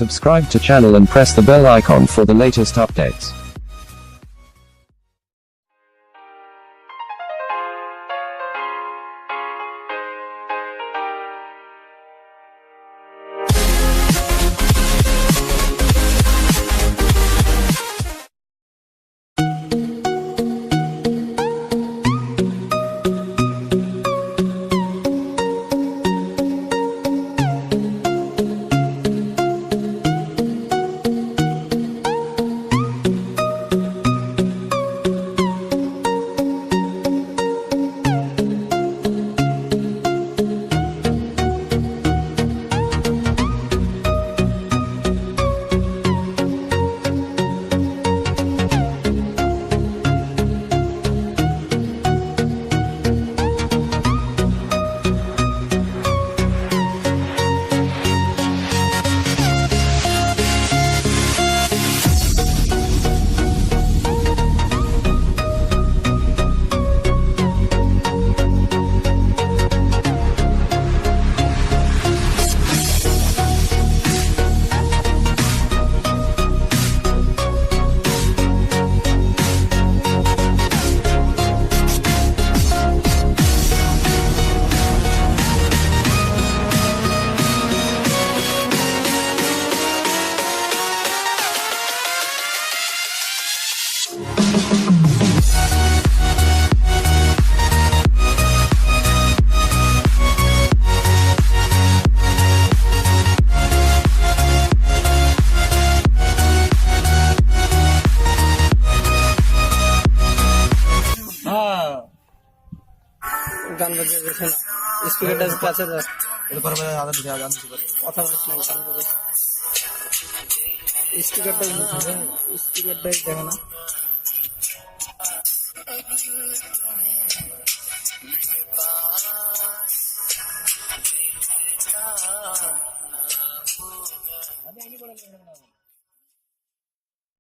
Subscribe to channel and press the bell icon for the latest updates. গান বাজে দেখো না স্পিকারটা কাছে দাও এরপর আলাদা দিতে আলাদা কথা বলছ না গান বাজে স্পিকারটা দেখো না আমি আইনি করে